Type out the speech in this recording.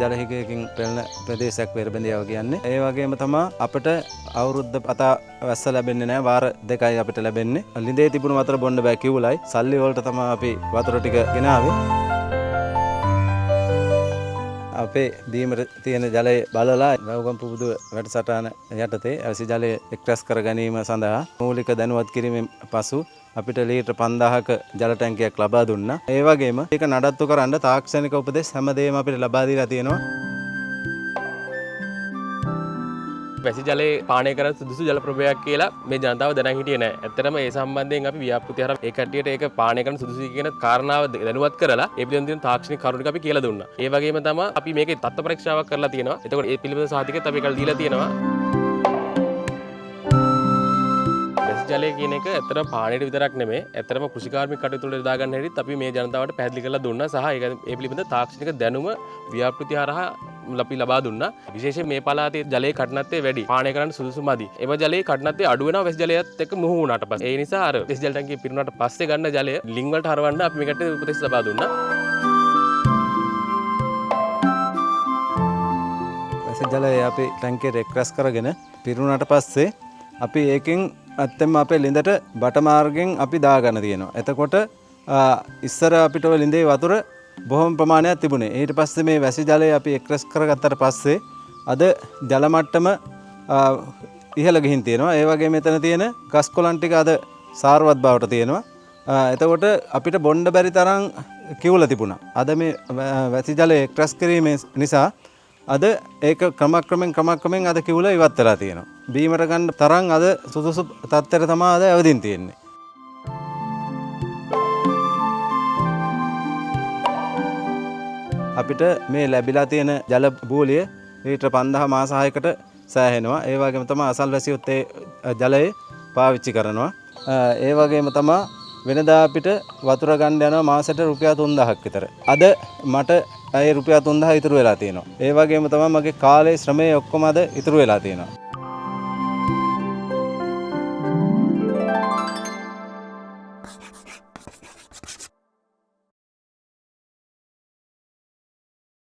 ජලහිගයකින් පෙළෙන ප්‍රදේශයක් වෙරබැඳියාව කියන්නේ. ඒ වගේම තමයි අපිට අවුරුද්ද පතා වැස්ස ලැබෙන්නේ නැහැ. වාර දෙකයි අපිට ලැබෙන්නේ. ලිඳේ තිබුණු වතුර බොන්න බෑ කිව්ලයි. සල්ලි වලට තමයි අපි වතුර ටික ගෙනාවේ. අපේ බීමට තියෙන ජලය බලලා වැව්ගම් පුබුදුව වැඩසටහන යටතේ අවශ්‍ය ජලය එක්රැස් කර ගැනීම සඳහා මූලික දැනුවත් කිරීමෙන් පසු අපිට ලීටර් 5000ක ජල ටැංකියක් ලබා දුන්නා. ඒ වගේම ඒක නඩත්තු කරන්න තාක්ෂණික උපදෙස් හැමදේම අපිට ලබා දීලා තියෙනවා. වැසි ජලයේ පානය කරන සුදුසු ජල ප්‍රභේදයක් කියලා මේ ජනතාව දැනන් හිටියේ නැහැ. ඇත්තටම ඒ සම්බන්ධයෙන් අපි ව්‍යාපෘති හරහා ඒ කට්ටියට ඒක පානය කරන සුදුසුයි කියන කාරණාව දැනුවත් කරලා ඒ පිළිබඳව තියෙන තාක්ෂණික කරුණු ටික අපි කියලා දුන්නා. ඒ වගේම තමයි අපි මේකේ තත්ත්ව පරීක්ෂාවක් කරලා තියෙනවා. එතකොට ඒ පිළිබඳව සාධකත් අපි ඒකට දීලා තියෙනවා. ජලය කියන එක ඇත්තටම පානයට විතරක් නෙමෙයි ඇත්තටම කෘෂිකාර්මික කටයුතු වලට යොදා ගන්න හැටිත් අපි මේ ජනතාවට පැහැදිලි කරලා දුන්නා සහ ඒ පිළිබඳ තාක්ෂණික දැනුම ව්‍යාපෘති හරහා අපි ලබා දුන්නා. විශේෂයෙන් මේ පළාතේ ජලයේ කටනත්තේ වැඩි. පානය කරන්න සුදුසු මදි. එම ජලයේ කටනත්තේ අඩු වෙනවා වැසි ජලයත් එක්ක මුහු වුණාට පස්සේ. ඒ නිසා අර වැසි ජල ටැංකිය පිරුණාට පස්සේ ගන්න ජලය ලිං වලට හරවන්න අපි මේකට උපදෙස් ලබා දුන්නා. වැසි ජලය අපි ටැංකියට එක්රැස් කරගෙන පිරුණාට පස්සේ අපි ඒකෙන් ඇත්තෙන්ම අපේ ලිඳට බට මාර්ගෙන් අපි දාගන්න තියෙනවා. එතකොට ඉස්සර අපිට ඔය ලිඳේ වතුර බොහොම ප්‍රමාණයක් තිබුණේ. ඊට පස්සේ මේ වැසි ජලය අපි එක්රැස් කරගත්තට පස්සේ අද ජල මට්ටම ඉහළ ගිහින් තියෙනවා. ඒ වගේම මෙතන තියෙන ගස් කොළන් ටික අද සාරවත් බවට තියෙනවා. එතකොට අපිට බොන්න බැරි තරම් කිවුල තිබුණා. අද මේ වැසි ජලය එක්රැස් කිරීම නිසා අද ඒක ක්‍රමක්‍රමෙන් අද කිවුල ඉවත් වෙලා තියෙනවා. බීමට ගන්න තරම් අද සුදුසු තත්ත්වයට තමයි අද අවදින් තියෙන්නේ. අපිට මේ ලැබිලා තියෙන ජල බූලිය ලීටර් 5000 මාස 6කට සෑහෙනවා. ඒ වගේම තමයි අසල්වැසියොත් ඒ ජලය පාවිච්චි කරනවා. ඒ වගේම තමයි වෙනදා අපිට වතුර ගන්න යනවා මාසෙට රුපියල් 3000ක් විතර. අද මට ඒ රුපියල් 3000 ඉතුරු වෙලා තියෙනවා. ඒ වගේම තමයි මගේ කාලේ ශ්‍රමය ඔක්කොම අද ඉතුරු වෙලා තියෙනවා.